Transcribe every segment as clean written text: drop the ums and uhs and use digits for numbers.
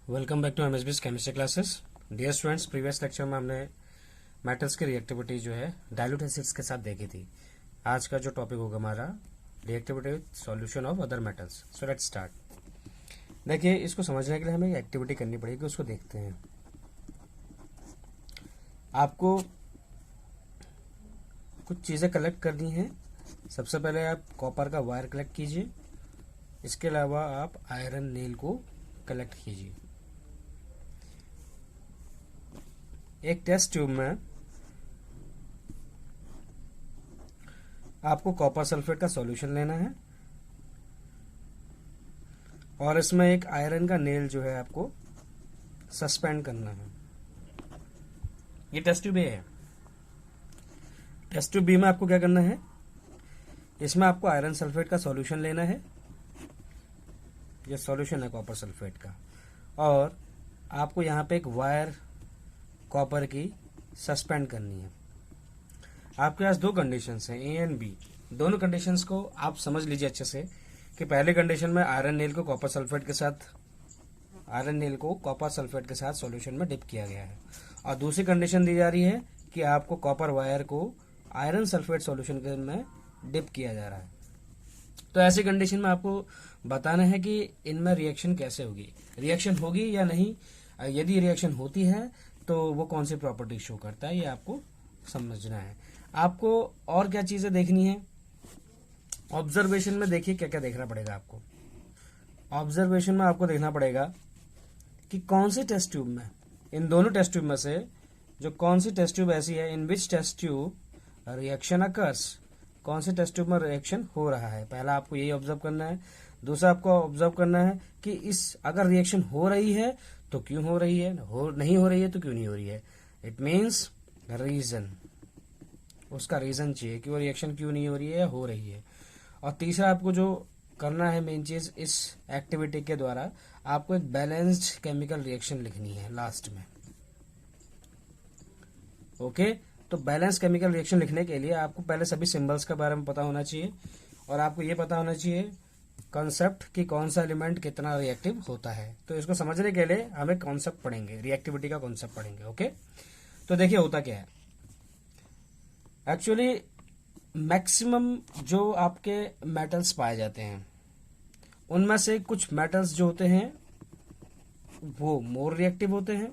Welcome back to MSB's chemistry classes. Dear students, previous lecture में हमने metals की reactivity जो है डाइल्यूट एसिड्स के साथ देखी थी। आज का जो टॉपिक होगा हमारा reactivity with solution of other metals. So let's start. देखिए, इसको समझने के लिए हमें एक्टिविटी करनी पड़ेगी, उसको देखते हैं। आपको कुछ चीज़ें कलेक्ट करनी है। सबसे पहले आप कॉपर का वायर कलेक्ट कीजिए। इसके अलावा आप आयरन नेल को कलेक्ट कीजिए। एक टेस्ट ट्यूब में आपको कॉपर सल्फेट का सॉल्यूशन लेना है और इसमें एक आयरन का नेल जो है आपको सस्पेंड करना है। ये टेस्ट ट्यूब ए है। टेस्ट ट्यूब बी में आपको क्या करना है, इसमें आपको आयरन सल्फेट का सॉल्यूशन लेना है। ये सॉल्यूशन है कॉपर सल्फेट का, और आपको यहाँ पे एक वायर कॉपर की सस्पेंड करनी है। आपके पास दो कंडीशंस हैं, ए एंड बी। दोनों कंडीशंस को आप समझ लीजिए अच्छे से कि पहले कंडीशन में आयरन नेल को कॉपर सल्फेट के साथ सॉल्यूशन में डिप किया गया है, और दूसरी कंडीशन दी जा रही है कि आपको कॉपर वायर को आयरन सल्फेट सॉल्यूशन में डिप किया जा रहा है। तो ऐसी कंडीशन में आपको बताना है कि इनमें रिएक्शन कैसे होगी, रिएक्शन होगी या नहीं। यदि रिएक्शन होती है तो वो कौन सी प्रॉपर्टी शो करता है, ये आपको समझना है। आपको और क्या चीजें देखनी है, ऑब्जर्वेशन में देखिए क्या क्या देखना पड़ेगा आपको। ऑब्जर्वेशन में आपको देखना पड़ेगा कि कौन सी टेस्ट ट्यूब में, इन दोनों टेस्ट ट्यूब में से जो कौन सी टेस्ट ट्यूब ऐसी है in which test tube reaction occurs, कौन सी टेस्ट ट्यूब में रिएक्शन हो रहा है। पहला आपको यही ऑब्जर्व करना है। दूसरा आपको ऑब्जर्व करना है कि अगर रिएक्शन हो रही है तो क्यों हो रही है, नहीं हो रही है तो क्यों नहीं हो रही है। इट मीन्स रीजन, उसका रीजन चाहिए कि वो रिएक्शन क्यों नहीं हो रही है या हो रही है। और तीसरा आपको जो करना है मेन चीज, इस एक्टिविटी के द्वारा आपको एक बैलेंस्ड केमिकल रिएक्शन लिखनी है लास्ट में। ओके, तो बैलेंस केमिकल रिएक्शन लिखने के लिए आपको पहले सभी सिंबल्स के बारे में पता होना चाहिए, और आपको ये पता होना चाहिए कॉन्सेप्ट कि कौन सा एलिमेंट कितना रिएक्टिव होता है। तो इसको समझने के लिए हमें कॉन्सेप्ट पढ़ेंगे, रिएक्टिविटी का कॉन्सेप्ट पढ़ेंगे। ओके, तो देखिए होता क्या है। एक्चुअली मैक्सिमम जो आपके मेटल्स पाए जाते हैं उनमें से कुछ मेटल्स जो होते हैं वो मोर रिएक्टिव होते हैं,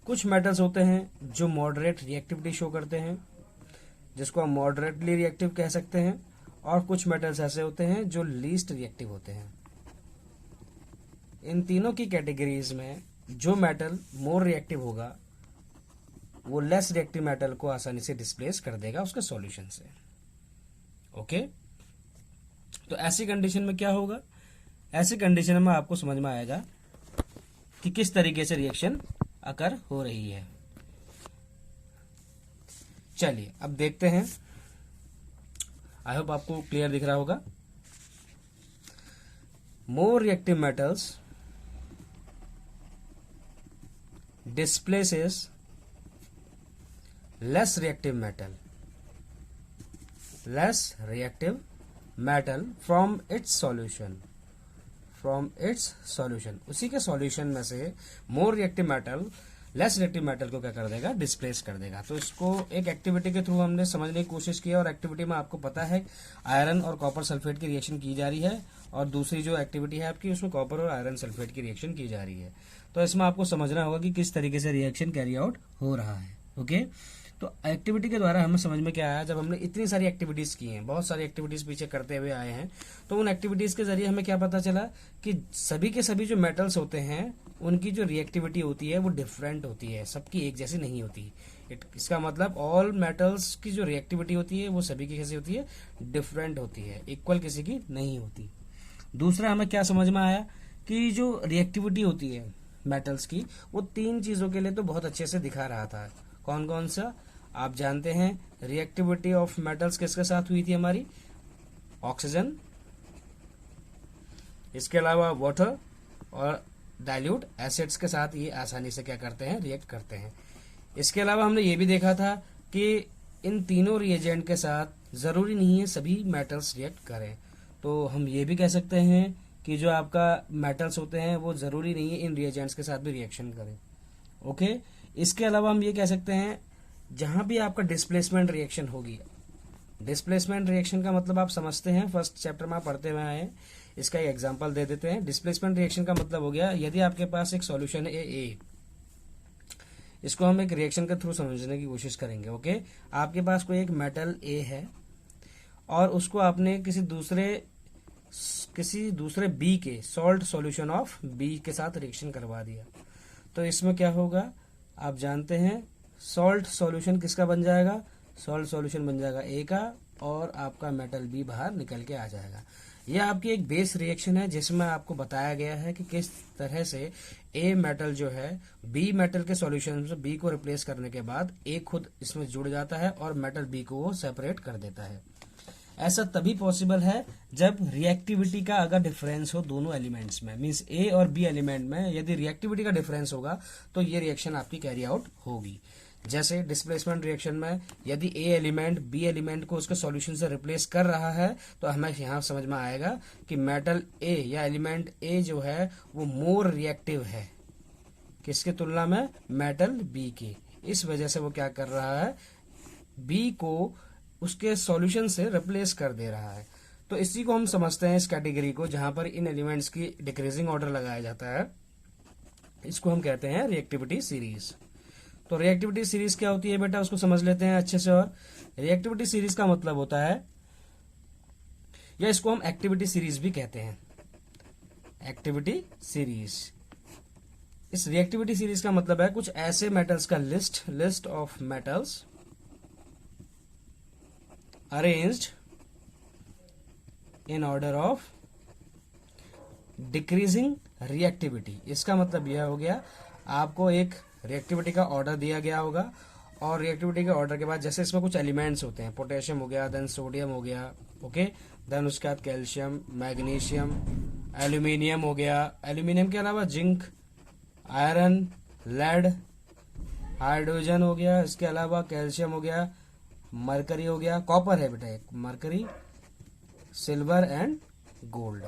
कुछ मेटल्स होते हैं जो मॉडरेट रिएक्टिविटी शो करते हैं, जिसको हम मॉडरेटली रिएक्टिव कह सकते हैं, और कुछ मेटल्स ऐसे होते हैं जो लीस्ट रिएक्टिव होते हैं। इन तीनों की कैटेगरीज में जो मेटल मोर रिएक्टिव होगा वो लेस रिएक्टिव मेटल को आसानी से डिस्प्लेस कर देगा उसके सॉल्यूशन से। ओके, तो ऐसी कंडीशन में क्या होगा, ऐसी कंडीशन में आपको समझ में आएगा कि किस तरीके से रिएक्शन अकर हो रही है। चलिए अब देखते हैं। आई होप आपको क्लियर दिख रहा होगा। More reactive metals displaces less reactive metal from its solution। उसी के सॉल्यूशन में से more reactive metal less reactive metal को क्या कर देगा, डिस्प्लेस कर देगा। तो इसको एक एक्टिविटी के थ्रू हमने समझने की कोशिश की, और एक्टिविटी में आपको पता है आयरन और कॉपर सल्फेट की रिएक्शन की जा रही है, और दूसरी जो एक्टिविटी है आपकी उसमें कॉपर और आयरन सल्फेट की रिएक्शन की जा रही है। तो इसमें आपको समझना होगा कि किस तरीके से रिएक्शन कैरी आउट हो रहा है। ओके, तो एक्टिविटी के द्वारा हमें समझ में क्या आया, जब हमने इतनी सारी एक्टिविटीज की हैं, बहुत सारी एक्टिविटीज पीछे करते हुए आए हैं, तो उन एक्टिविटीज के जरिए हमें क्या पता चला कि सभी के सभी जो मेटल्स होते हैं उनकी जो रिएक्टिविटी होती है वो डिफरेंट होती है, सबकी एक जैसी नहीं होती। इसका मतलब ऑल मेटल्स की जो रिएक्टिविटी होती है वो सभी की कैसी होती है, डिफरेंट होती है, इक्वल किसी की नहीं होती। दूसरा हमें क्या समझ में आया कि जो रिएक्टिविटी होती है मेटल्स की, वो तीन चीजों के लिए तो बहुत अच्छे से दिखा रहा था। कौन कौन सा आप जानते हैं, रिएक्टिविटी ऑफ मेटल्स किसके साथ हुई थी हमारी, ऑक्सीजन, इसके अलावा वाटर और डाइल्यूट एसिड्स के साथ ये आसानी से क्या करते हैं, रिएक्ट करते हैं। इसके अलावा हमने ये भी देखा था कि इन तीनों रिएजेंट के साथ जरूरी नहीं है सभी मेटल्स रिएक्ट करें। तो हम ये भी कह सकते हैं कि जो आपका मेटल्स होते हैं वो जरूरी नहीं है इन रिएजेंट्स के साथ भी रिएक्शन करें। ओके, इसके अलावा हम ये कह सकते हैं जहां भी आपका डिस्प्लेसमेंट रिएक्शन होगी, डिस्प्लेसमेंट रिएक्शन का मतलब आप समझते हैं, फर्स्ट चैप्टर में आप पढ़ते हुए आए हैं, इसका एक एग्जांपल दे देते हैं। डिस्प्लेसमेंट रिएक्शन का मतलब हो गया, यदि आपके पास एक सॉल्यूशन है ए, इसको हम एक रिएक्शन के थ्रू समझने की कोशिश करेंगे। ओके, आपके पास कोई एक मेटल ए है और उसको आपने किसी दूसरे बी के सॉल्ट सॉल्यूशन ऑफ बी के साथ रिएक्शन करवा दिया, तो इसमें क्या होगा आप जानते हैं, सॉल्ट सॉल्यूशन किसका बन जाएगा, सॉल्ट सॉल्यूशन बन जाएगा ए का, और आपका मेटल बी बाहर निकल के आ जाएगा। यह आपकी एक बेस रिएक्शन है जिसमें आपको बताया गया है कि किस तरह से ए मेटल जो है बी मेटल के सॉल्यूशन से बी को रिप्लेस करने के बाद ए खुद इसमें जुड़ जाता है और मेटल बी को वो सेपरेट कर देता है। ऐसा तभी पॉसिबल है जब रिएक्टिविटी का अगर डिफरेंस हो दोनों एलिमेंट्स में, मींस ए और बी एलिमेंट में यदि रिएक्टिविटी का डिफरेंस होगा तो ये रिएक्शन आपकी कैरी आउट होगी। जैसे डिस्प्लेसमेंट रिएक्शन में यदि ए एलिमेंट बी एलिमेंट को उसके सॉल्यूशन से रिप्लेस कर रहा है तो हमें यहाँ समझ में आएगा कि मेटल ए या एलिमेंट ए जो है वो मोर रिएक्टिव है किसके तुलना में, मेटल बी की। इस वजह से वो क्या कर रहा है, बी को उसके सॉल्यूशन से रिप्लेस कर दे रहा है। तो इसी को हम समझते हैं, इस कैटेगरी को जहां पर इन एलिमेंट्स की डिक्रीजिंग ऑर्डर लगाया जाता है, इसको हम कहते हैं रिएक्टिविटी सीरीज। तो रिएक्टिविटी सीरीज क्या होती है बेटा, उसको समझ लेते हैं अच्छे से। और रिएक्टिविटी सीरीज का मतलब होता है, या इसको हम एक्टिविटी सीरीज भी कहते हैं, एक्टिविटी सीरीज। इस रिएक्टिविटी सीरीज का मतलब है कुछ ऐसे मेटल्स का list of metals arranged in order of decreasing reactivity. इसका मतलब यह हो गया, आपको एक रिएक्टिविटी का ऑर्डर दिया गया होगा और रिएक्टिविटी के ऑर्डर के बाद जैसे इसमें कुछ एलिमेंट्स होते हैं, पोटेशियम हो गया, देन सोडियम हो गया, ओके, देन उसके बाद कैल्शियम, मैग्नीशियम, एल्यूमिनियम हो गया, एल्यूमिनियम के अलावा जिंक, आयरन, लेड, हाइड्रोजन हो गया, इसके अलावा कैल्शियम हो गया, मरकरी हो गया, कॉपर है बेटा एक, मरकरी, सिल्वर एंड गोल्ड।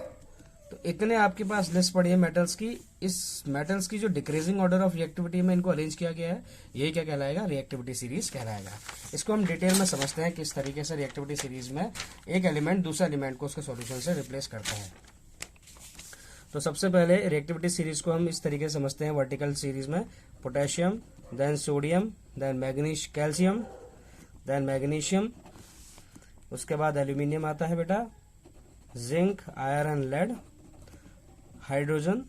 तो इतने आपके पास लिस्ट पड़ी है मेटल्स की। इस मेटल्स की जो डिक्रीजिंग ऑर्डर ऑफ रिएक्टिविटी में इनको अरेंज किया गया है, यही क्या कहलाएगा, रिएक्टिविटी सीरीज कहलाएगा। इसको हम डिटेल में समझते हैं किस तरीके से रिएक्टिविटी सीरीज में एक एलिमेंट दूसरे एलिमेंट को उसके सॉल्यूशन से रिप्लेस करता है। तो सबसे पहले रिएक्टिविटी सीरीज को हम इस तरीके से समझते हैं, वर्टिकल सीरीज में potassium, then sodium, then calcium, then magnesium, उसके बाद एल्यूमिनियम आता है बेटा, zinc, iron, lead, hydrogen,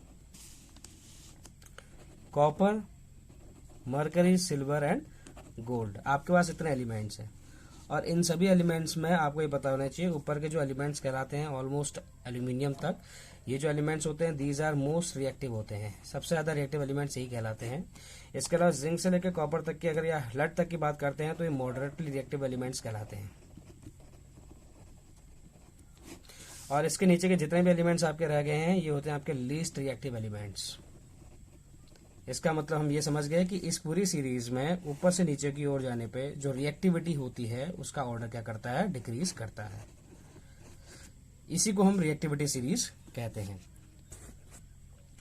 copper, mercury, silver and gold. आपके पास इतने एलिमेंट्स हैं और इन सभी एलिमेंट्स में आपको ये पता होना चाहिए, ऊपर के जो एलिमेंट्स कहलाते हैं ऑलमोस्ट एल्यूमिनियम तक, ये जो एलिमेंट्स होते हैं दीज आर मोस्ट रिएक्टिव होते हैं, सबसे ज्यादा रिएक्टिव एलिमेंट्स यही कहलाते हैं। इसके अलावा जिंक से लेकर कॉपर तक की अगर या लेड तक की बात करते हैं तो ये मॉडरेटली रिएक्टिव एलिमेंट्स कहलाते हैं। और इसके नीचे के जितने भी एलिमेंट्स आपके रह गए हैं ये होते हैं आपके लीस्ट रिएक्टिव एलिमेंट्स। इसका मतलब हम ये समझ गए कि इस पूरी सीरीज में ऊपर से नीचे की ओर जाने पे जो रिएक्टिविटी होती है उसका ऑर्डर क्या करता है, डिक्रीज करता है। इसी को हम रिएक्टिविटी सीरीज कहते हैं।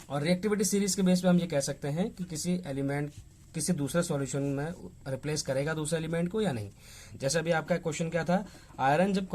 और रिएक्टिविटी सीरीज के बेस पे हम ये कह सकते हैं कि किसी एलिमेंट किसी दूसरे सॉल्यूशन में रिप्लेस करेगा दूसरे एलिमेंट को या नहीं। जैसे अभी आपका क्वेश्चन क्या था, आयरन जब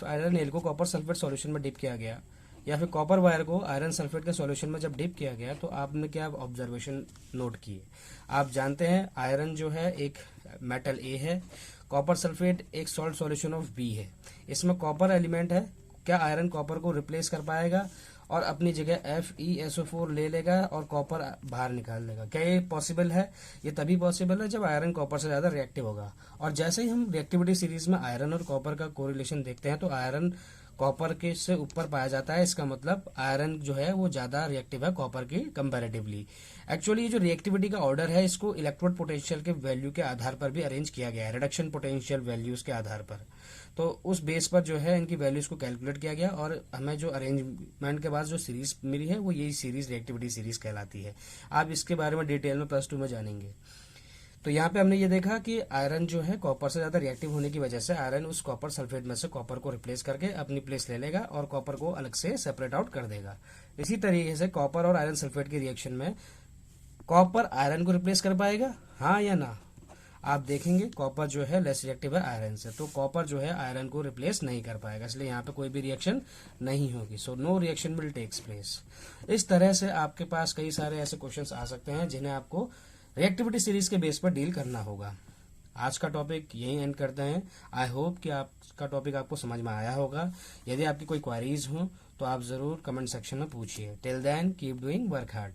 आयरन नेल को कॉपर सल्फेट सॉल्यूशन में डिप किया गया या फिर कॉपर वायर को आयरन सल्फेट के सॉल्यूशन में जब डिप किया गया तो आपने क्या ऑब्जर्वेशन नोट किए। आप जानते हैं आयरन जो है एक मेटल ए है, कॉपर सल्फेट एक सॉल्ट सॉल्यूशन ऑफ बी है। इसमें कॉपर एलिमेंट है, क्या आयरन कॉपर को रिप्लेस कर पाएगा और अपनी जगह FeSO4 ले लेगा और कॉपर बाहर निकाल लेगा? क्या ये पॉसिबल है? ये तभी पॉसिबल है जब आयरन कॉपर से ज्यादा रिएक्टिव होगा। और जैसे ही हम रिएक्टिविटी सीरीज में आयरन और कॉपर का कोरिलेशन देखते हैं तो आयरन कॉपर के से ऊपर पाया जाता है। इसका मतलब आयरन जो है वो ज्यादा रिएक्टिव है कॉपर की कंपैरेटिवली। एक्चुअली ये जो रिएक्टिविटी का ऑर्डर है इसको इलेक्ट्रोड पोटेंशियल के वैल्यू के आधार पर भी अरेंज किया गया है, रिडक्शन पोटेंशियल वैल्यूज के आधार पर। तो उस बेस पर जो है इनकी वैल्यूज को कैलकुलेट किया गया और हमें जो अरेंजमेंट के बाद जो सीरीज मिली है वो यही सीरीज रिएक्टिविटी सीरीज कहलाती है। आप इसके बारे में डिटेल में +2 में जानेंगे। तो यहाँ पे हमने ये देखा कि आयरन जो है कॉपर से ज़्यादा रिएक्टिव होने की वजह से आयरन उस कॉपर सल्फेट में से कॉपर को रिप्लेस करके अपनी प्लेस ले लेगा और कॉपर को अलग से सेपरेट आउट कर देगा। इसी तरीके से कॉपर और आयरन सल्फेट की रिएक्शन में कॉपर आयरन को रिप्लेस कर पाएगा, हाँ या ना? आप देखेंगे कॉपर जो है लेस रिएक्टिव है आयरन से, तो कॉपर जो है आयरन को रिप्लेस नहीं कर पाएगा, इसलिए यहाँ पे कोई भी रिएक्शन नहीं होगी। So no reaction will takes place. इस तरह से आपके पास कई सारे ऐसे क्वेश्चंस आ सकते हैं जिन्हें आपको रिएक्टिविटी सीरीज के बेस पर डील करना होगा। आज का टॉपिक यही एंड करते हैं। आई होप कि आपका टॉपिक आपको समझ में आया होगा। यदि आपकी कोई क्वारीज हो तो आप जरूर कमेंट सेक्शन में पूछिए। Till then keep doing work hard.